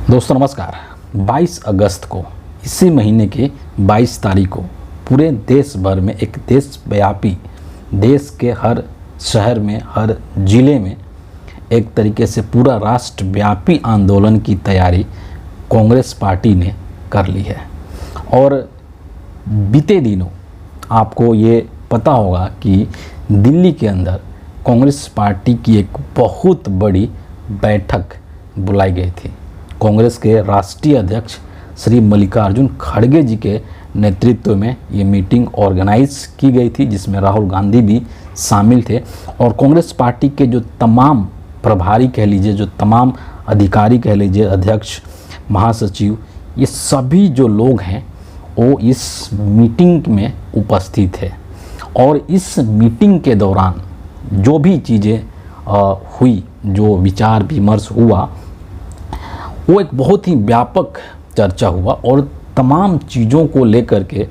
दोस्तों नमस्कार। 22 अगस्त को इसी महीने की 22 तारीख को पूरे देश भर में एक देशव्यापी, देश के हर शहर में, हर ज़िले में एक तरीके से पूरा राष्ट्रव्यापी आंदोलन की तैयारी कांग्रेस पार्टी ने कर ली है। और बीते दिनों आपको ये पता होगा कि दिल्ली के अंदर कांग्रेस पार्टी की एक बहुत बड़ी बैठक बुलाई गई थी। कांग्रेस के राष्ट्रीय अध्यक्ष श्री मल्लिकार्जुन खड़गे जी के नेतृत्व में ये मीटिंग ऑर्गेनाइज की गई थी, जिसमें राहुल गांधी भी शामिल थे। और कांग्रेस पार्टी के जो तमाम प्रभारी कह लीजिए, जो तमाम अधिकारी कह लीजिए, अध्यक्ष, महासचिव, ये सभी जो लोग हैं वो इस मीटिंग में उपस्थित थे। और इस मीटिंग के दौरान जो भी चीज़ें हुई, जो विचार विमर्श हुआ, वो एक बहुत ही व्यापक चर्चा हुआ और तमाम चीज़ों को लेकर के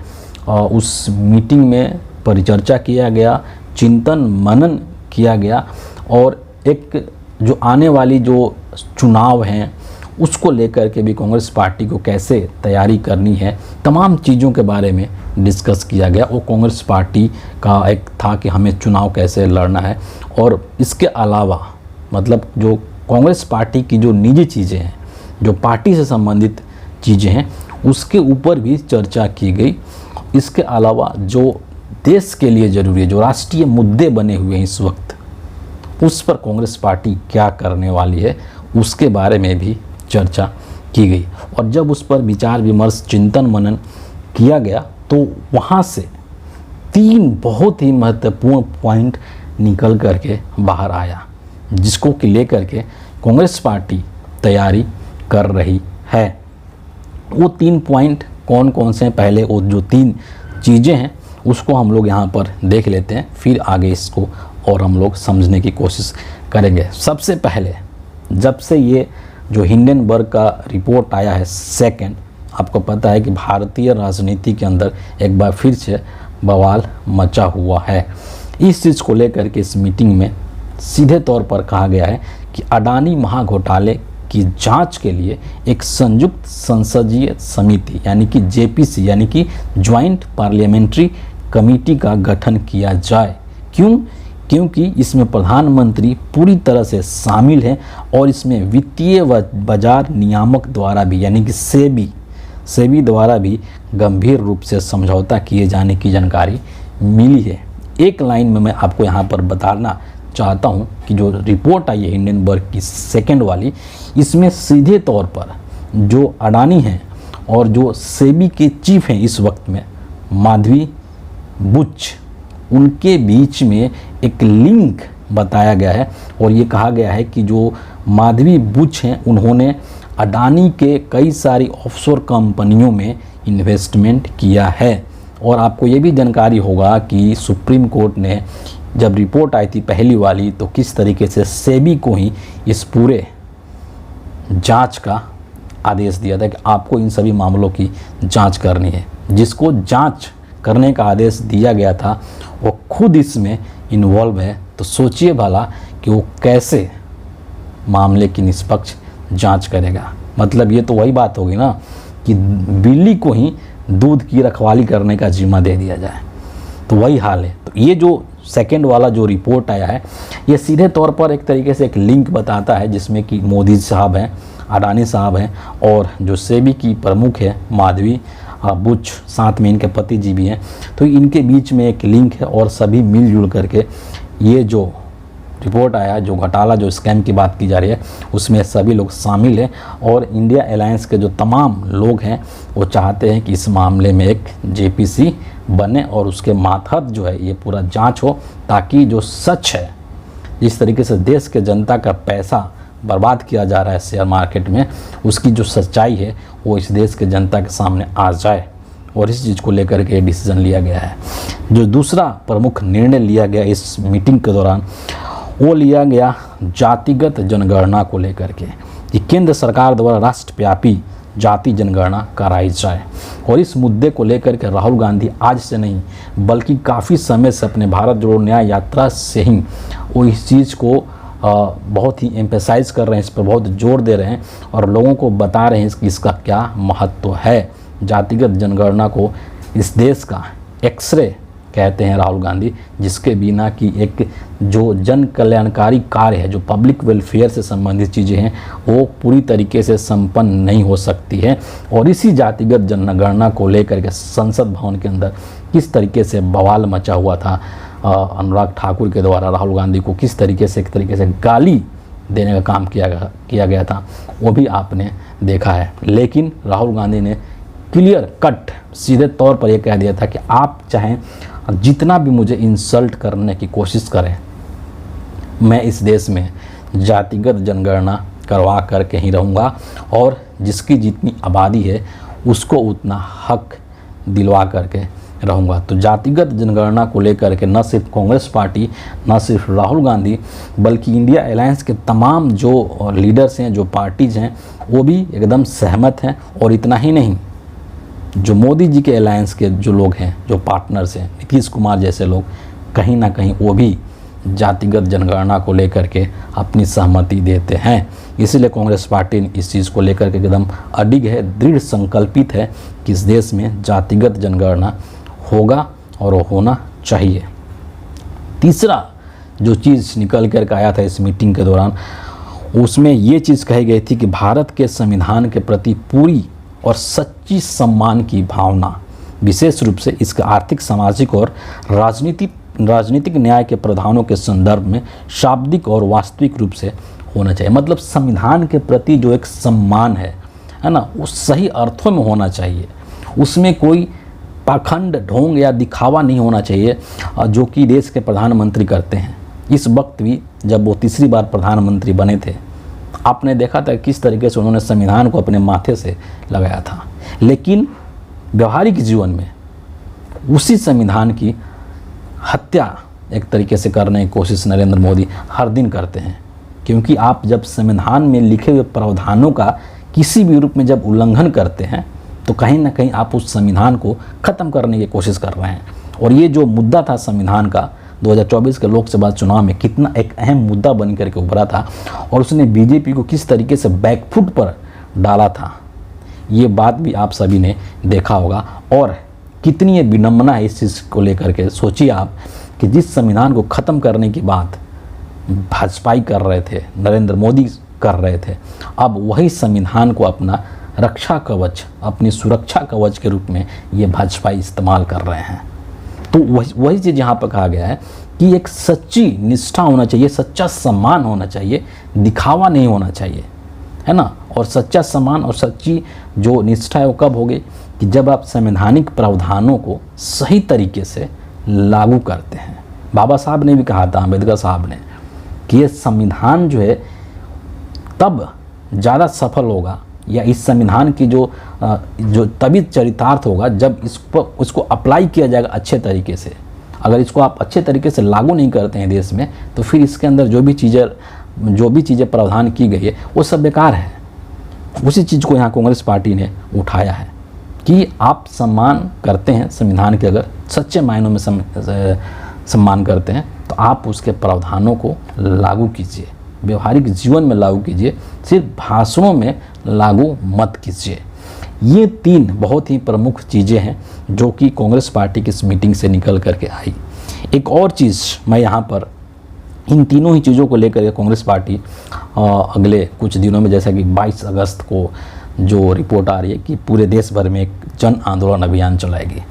उस मीटिंग में परिचर्चा किया गया, चिंतन मनन किया गया। और एक जो आने वाली जो चुनाव हैं उसको लेकर के भी कांग्रेस पार्टी को कैसे तैयारी करनी है, तमाम चीज़ों के बारे में डिस्कस किया गया। वो कांग्रेस पार्टी का एक था कि हमें चुनाव कैसे लड़ना है। और इसके अलावा मतलब जो कांग्रेस पार्टी की जो निजी चीज़ें हैं, जो पार्टी से संबंधित चीज़ें हैं, उसके ऊपर भी चर्चा की गई। इसके अलावा जो देश के लिए ज़रूरी है, जो राष्ट्रीय मुद्दे बने हुए हैं इस वक्त, उस पर कांग्रेस पार्टी क्या करने वाली है, उसके बारे में भी चर्चा की गई। और जब उस पर विचार विमर्श, चिंतन मनन किया गया तो वहाँ से 3 बहुत ही महत्वपूर्ण पॉइंट निकल करके बाहर आया, जिसको कि लेकर के कांग्रेस पार्टी तैयारी कर रही है। वो 3 पॉइंट कौन कौन से हैं, पहले वो जो 3 चीज़ें हैं उसको हम लोग यहाँ पर देख लेते हैं, फिर आगे इसको और हम लोग समझने की कोशिश करेंगे। सबसे पहले, जब से ये जो हिंडनबर्ग का रिपोर्ट आया है सेकंड, आपको पता है कि भारतीय राजनीति के अंदर एक बार फिर से बवाल मचा हुआ है। इस चीज़ को लेकर के इस मीटिंग में सीधे तौर पर कहा गया है कि अडानी महाघोटाले की जांच के लिए एक संयुक्त संसदीय समिति यानी कि जेपीसी यानी कि ज्वाइंट पार्लियामेंट्री कमेटी का गठन किया जाए। क्यों? क्योंकि इसमें प्रधानमंत्री पूरी तरह से शामिल हैं और इसमें वित्तीय व बाजार नियामक द्वारा भी यानी कि सेबी द्वारा भी गंभीर रूप से समझौता किए जाने की जानकारी मिली है। एक लाइन में मैं आपको यहाँ पर बताना चाहता हूँ कि जो रिपोर्ट आई है हिंडनबर्ग की सेकंड वाली, इसमें सीधे तौर पर जो अडानी हैं और जो सेबी के चीफ हैं इस वक्त में, माधवी बुच, उनके बीच में एक लिंक बताया गया है। और ये कहा गया है कि जो माधवी बुच हैं उन्होंने अडानी के कई सारी ऑफशोर कंपनियों में इन्वेस्टमेंट किया है। और आपको ये भी जानकारी होगा कि सुप्रीम कोर्ट ने जब रिपोर्ट आई थी पहली वाली, तो किस तरीके से सेबी को ही इस पूरे जांच का आदेश दिया था कि आपको इन सभी मामलों की जांच करनी है। जिसको जांच करने का आदेश दिया गया था वो खुद इसमें इन्वॉल्व है, तो सोचिए भला कि वो कैसे मामले की निष्पक्ष जांच करेगा। मतलब ये तो वही बात होगी ना कि बिल्ली को ही दूध की रखवाली करने का जिम्मा दे दिया जाए, तो वही हाल है। तो ये जो सेकंड वाला जो रिपोर्ट आया है, ये सीधे तौर पर एक तरीके से एक लिंक बताता है, जिसमें कि मोदी साहब हैं, अडानी साहब हैं और जो सेबी की प्रमुख है माधवी बुच, साथ में इनके पति जी भी हैं। तो इनके बीच में एक लिंक है और सभी मिलजुल करके ये जो रिपोर्ट आया, जो घोटाला, जो स्कैम की बात की जा रही है, उसमें सभी लोग शामिल हैं। और इंडिया अलायंस के जो तमाम लोग हैं वो चाहते हैं कि इस मामले में एक जेपीसी बने और उसके मातहत जो है ये पूरा जांच हो, ताकि जो सच है, जिस तरीके से देश के जनता का पैसा बर्बाद किया जा रहा है शेयर मार्केट में, उसकी जो सच्चाई है वो इस देश के जनता के सामने आ जाए। और इस चीज़ को लेकर के डिसीजन लिया गया है। जो दूसरा प्रमुख निर्णय लिया गया इस मीटिंग के दौरान, वो लिया गया जातिगत जनगणना को लेकर के कि केंद्र सरकार द्वारा राष्ट्रव्यापी जाति जनगणना कराई जाए। और इस मुद्दे को लेकर के राहुल गांधी आज से नहीं बल्कि काफ़ी समय से अपने भारत जोड़ो न्याय यात्रा से ही वो इस चीज़ को बहुत ही एम्फेसाइज कर रहे हैं, इस पर बहुत जोर दे रहे हैं और लोगों को बता रहे हैं कि इसका क्या महत्व है। जातिगत जनगणना को इस देश का एक्सरे कहते हैं राहुल गांधी, जिसके बिना कि एक जो जन कल्याणकारी कार्य है, जो पब्लिक वेलफेयर से संबंधित चीज़ें हैं, वो पूरी तरीके से संपन्न नहीं हो सकती है। और इसी जातिगत जनगणना को लेकर के संसद भवन के अंदर किस तरीके से बवाल मचा हुआ था, अनुराग ठाकुर के द्वारा राहुल गांधी को किस तरीके से गाली देने का काम किया गया था, वो भी आपने देखा है। लेकिन राहुल गांधी ने क्लियर कट सीधे तौर पर यह कह दिया था कि आप चाहें जितना भी मुझे इंसल्ट करने की कोशिश करें, मैं इस देश में जातिगत जनगणना करवा करके ही रहूँगा और जिसकी जितनी आबादी है उसको उतना हक दिलवा करके रहूँगा। तो जातिगत जनगणना को लेकर के न सिर्फ कांग्रेस पार्टी, न सिर्फ राहुल गांधी, बल्कि इंडिया अलायंस के तमाम जो लीडर्स हैं, जो पार्टीज़ हैं, वो भी एकदम सहमत हैं। और इतना ही नहीं, जो मोदी जी के अलायंस के जो लोग हैं, जो पार्टनर्स हैं, नीतीश कुमार जैसे लोग, कहीं ना कहीं वो भी जातिगत जनगणना को लेकर के अपनी सहमति देते हैं। इसीलिए कांग्रेस पार्टी इस चीज़ को लेकर के एकदम अडिग है, दृढ़ संकल्पित है कि इस देश में जातिगत जनगणना होगा और वो होना चाहिए। तीसरा जो चीज़ निकल कर के आया था इस मीटिंग के दौरान, उसमें ये चीज़ कही गई थी कि भारत के संविधान के प्रति पूरी और सच्ची सम्मान की भावना, विशेष रूप से इसका आर्थिक, सामाजिक और राजनीतिक न्याय के प्रावधानों के संदर्भ में शाब्दिक और वास्तविक रूप से होना चाहिए। मतलब संविधान के प्रति जो एक सम्मान है ना, वो सही अर्थों में होना चाहिए। उसमें कोई पाखंड, ढोंग या दिखावा नहीं होना चाहिए जो कि देश के प्रधानमंत्री करते हैं। इस वक्त भी जब वो तीसरी बार प्रधानमंत्री बने थे, आपने देखा था किस तरीके से उन्होंने संविधान को अपने माथे से लगाया था। लेकिन व्यवहारिक जीवन में उसी संविधान की हत्या एक तरीके से करने की कोशिश नरेंद्र मोदी हर दिन करते हैं। क्योंकि आप जब संविधान में लिखे हुए प्रावधानों का किसी भी रूप में जब उल्लंघन करते हैं, तो कहीं ना कहीं आप उस संविधान को ख़त्म करने की कोशिश कर रहे हैं। और ये जो मुद्दा था संविधान का 2024 के लोकसभा चुनाव में, कितना एक अहम मुद्दा बन करके उभरा था और उसने बीजेपी को किस तरीके से बैकफुट पर डाला था, ये बात भी आप सभी ने देखा होगा। और कितनी ये विडंबना है इस चीज़ को लेकर के। सोचिए आप कि जिस संविधान को ख़त्म करने की बात भाजपाई कर रहे थे, नरेंद्र मोदी कर रहे थे, अब वही संविधान को अपना रक्षा कवच, अपनी सुरक्षा कवच के रूप में ये भाजपाई इस्तेमाल कर रहे हैं। तो वही चीज़ यहाँ पर कहा गया है कि एक सच्ची निष्ठा होना चाहिए, सच्चा सम्मान होना चाहिए, दिखावा नहीं होना चाहिए, है ना। और सच्चा सम्मान और सच्ची जो निष्ठा है वो कब होगी कि जब आप संवैधानिक प्रावधानों को सही तरीके से लागू करते हैं। बाबा साहब ने भी कहा था, अम्बेडकर साहब ने, कि ये संविधान जो है तब ज़्यादा सफल होगा, या इस संविधान की जो तभी चरितार्थ होगा जब इसको अप्लाई किया जाएगा अच्छे तरीके से। अगर इसको आप अच्छे तरीके से लागू नहीं करते हैं देश में, तो फिर इसके अंदर जो भी चीज़ें प्रावधान की गई है वो सब बेकार है। उसी चीज़ को यहाँ कांग्रेस पार्टी ने उठाया है कि आप सम्मान करते हैं संविधान के, अगर सच्चे मायनों में सम्मान करते हैं तो आप उसके प्रावधानों को लागू कीजिए, व्यवहारिक जीवन में लागू कीजिए, सिर्फ भाषणों में लागू मत कीजिए। ये तीन बहुत ही प्रमुख चीज़ें हैं जो कि कांग्रेस पार्टी की इस मीटिंग से निकल करके आई। एक और चीज़ मैं यहाँ पर इन तीनों ही चीज़ों को लेकर कांग्रेस पार्टी अगले कुछ दिनों में, जैसा कि 22 अगस्त को जो रिपोर्ट आ रही है कि पूरे देश भर में एक जन आंदोलन अभियान चलाएगी।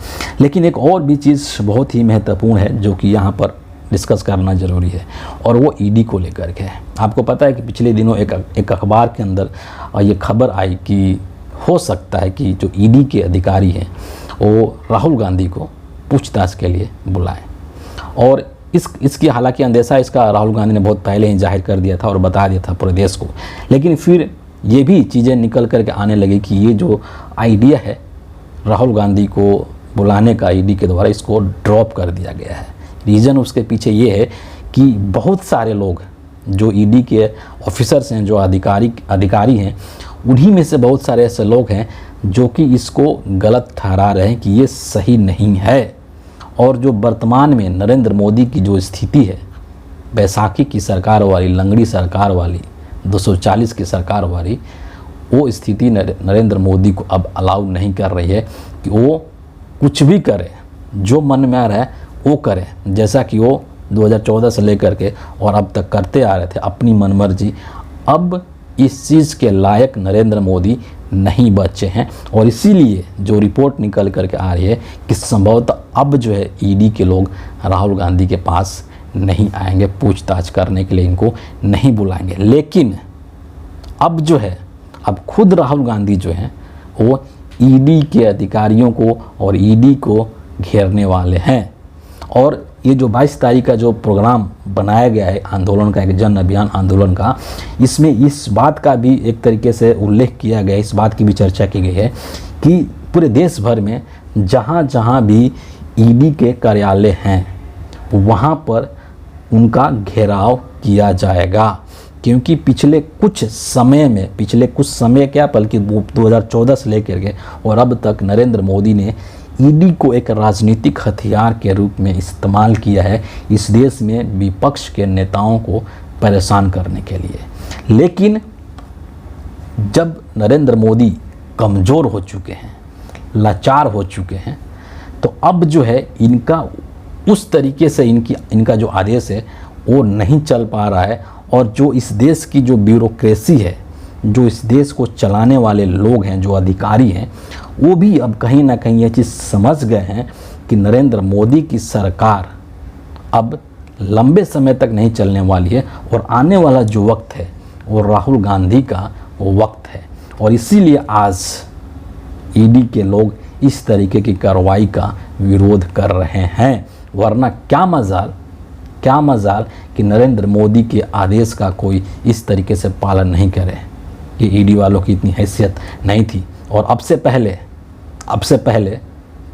लेकिन एक और भी चीज़ बहुत ही महत्वपूर्ण है जो कि यहाँ पर डिस्कस करना ज़रूरी है, और वो ईडी को लेकर के है। आपको पता है कि पिछले दिनों एक अखबार के अंदर ये खबर आई कि हो सकता है कि जो ईडी के अधिकारी हैं वो राहुल गांधी को पूछताछ के लिए बुलाएं। और इसकी हालांकि अंदेशा इसका राहुल गांधी ने बहुत पहले ही जाहिर कर दिया था और बता दिया था पूरे देश को। लेकिन फिर ये भी चीज़ें निकल करके आने लगी कि ये जो आइडिया है राहुल गांधी को बुलाने का ईडी के द्वारा, इसको ड्रॉप कर दिया गया है। रीज़न उसके पीछे ये है कि बहुत सारे लोग जो ईडी के ऑफिसर्स हैं, जो अधिकारी हैं, उन्हीं में से बहुत सारे ऐसे लोग हैं जो कि इसको गलत ठहरा रहे हैं कि ये सही नहीं है। और जो वर्तमान में नरेंद्र मोदी की जो स्थिति है बैसाखी की सरकार वाली, लंगड़ी सरकार वाली, 240 की सरकार वाली वो स्थिति नरेंद्र मोदी को अब अलाउ नहीं कर रही है कि वो कुछ भी करे, जो मन में आ रहा है वो करे, जैसा कि वो 2014 से लेकर के और अब तक करते आ रहे थे अपनी मनमर्जी। अब इस चीज़ के लायक नरेंद्र मोदी नहीं बचे हैं और इसीलिए जो रिपोर्ट निकल करके आ रही है कि संभवतः अब जो है ईडी के लोग राहुल गांधी के पास नहीं आएंगे, पूछताछ करने के लिए इनको नहीं बुलाएंगे। लेकिन अब जो है, अब खुद राहुल गांधी जो है वो ईडी के अधिकारियों को और ईडी को घेरने वाले हैं। और ये जो 22 तारीख का जो प्रोग्राम बनाया गया है आंदोलन का, एक जन अभियान आंदोलन का, इसमें इस बात का भी एक तरीके से उल्लेख किया गया, इस बात की भी चर्चा की गई है कि पूरे देश भर में जहाँ जहाँ भी ईडी के कार्यालय हैं वहाँ पर उनका घेराव किया जाएगा। क्योंकि पिछले कुछ समय क्या, बल्कि 2014 से लेकर के और अब तक नरेंद्र मोदी ने ईडी को एक राजनीतिक हथियार के रूप में इस्तेमाल किया है इस देश में विपक्ष के नेताओं को परेशान करने के लिए। लेकिन जब नरेंद्र मोदी कमज़ोर हो चुके हैं, लाचार हो चुके हैं, तो अब जो है इनका उस तरीके से इनका जो आदेश है वो नहीं चल पा रहा है। और जो इस देश की जो ब्यूरोक्रेसी है, जो इस देश को चलाने वाले लोग हैं, जो अधिकारी हैं, वो भी अब कहीं ना कहीं ये चीज़ समझ गए हैं कि नरेंद्र मोदी की सरकार अब लंबे समय तक नहीं चलने वाली है और आने वाला जो वक्त है वो राहुल गांधी का वो वक्त है। और इसीलिए आज ईडी के लोग इस तरीके की कार्रवाई का विरोध कर रहे हैं। वरना क्या मजाल कि नरेंद्र मोदी के आदेश का कोई इस तरीके से पालन नहीं करे, कि ईडी वालों की इतनी हैसियत नहीं थी। और अब से पहले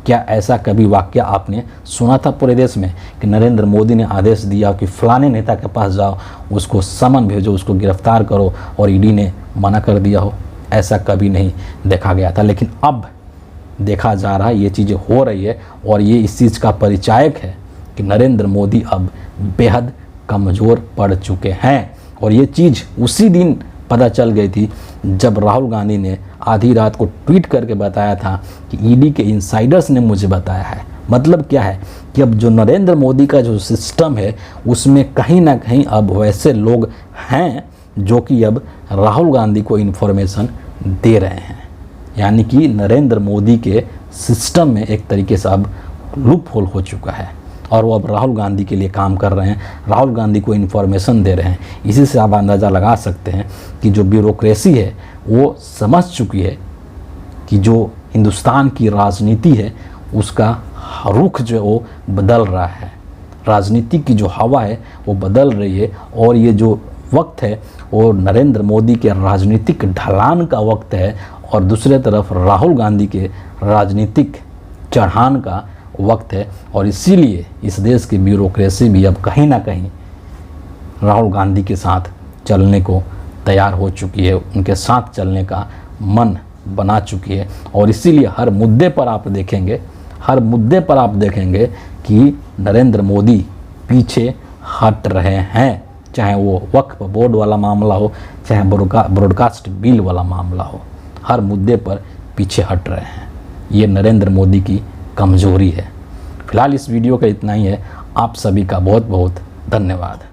क्या ऐसा कभी वाक़या आपने सुना था पूरे देश में कि नरेंद्र मोदी ने आदेश दिया कि फलाने नेता के पास जाओ, उसको समन भेजो, उसको गिरफ्तार करो, और ईडी ने मना कर दिया हो? ऐसा कभी नहीं देखा गया था। लेकिन अब देखा जा रहा है, ये चीज़ें हो रही है और ये इस चीज़ का परिचायक है कि नरेंद्र मोदी अब बेहद कमज़ोर पड़ चुके हैं। और ये चीज़ उसी दिन पता चल गई थी जब राहुल गांधी ने आधी रात को ट्वीट करके बताया था कि ईडी के इनसाइडर्स ने मुझे बताया है। मतलब क्या है कि अब जो नरेंद्र मोदी का जो सिस्टम है उसमें कहीं ना कहीं अब वैसे लोग हैं जो कि अब राहुल गांधी को इन्फॉर्मेशन दे रहे हैं। यानी कि नरेंद्र मोदी के सिस्टम में एक तरीके से अब लूप होल हो चुका है और वो अब राहुल गांधी के लिए काम कर रहे हैं, राहुल गांधी को इन्फॉर्मेशन दे रहे हैं। इसी से आप अंदाज़ा लगा सकते हैं कि जो ब्यूरोक्रेसी है वो समझ चुकी है कि जो हिंदुस्तान की राजनीति है उसका रुख जो है वो बदल रहा है, राजनीति की जो हवा है वो बदल रही है। और ये जो वक्त है वो नरेंद्र मोदी के राजनीतिक ढलान का वक्त है और दूसरे तरफ राहुल गांधी के राजनीतिक चढ़ान का वक्त है। और इसीलिए इस देश की ब्यूरोक्रेसी भी अब कहीं ना कहीं राहुल गांधी के साथ चलने को तैयार हो चुकी है, उनके साथ चलने का मन बना चुकी है। और इसीलिए हर मुद्दे पर आप देखेंगे कि नरेंद्र मोदी पीछे हट रहे हैं, चाहे वो वक्फ बोर्ड वाला मामला हो, चाहे ब्रॉडकास्ट बिल वाला मामला हो, हर मुद्दे पर पीछे हट रहे हैं। ये नरेंद्र मोदी की कमज़ोरी है। फिलहाल इस वीडियो का इतना ही है। आप सभी का बहुत बहुत धन्यवाद।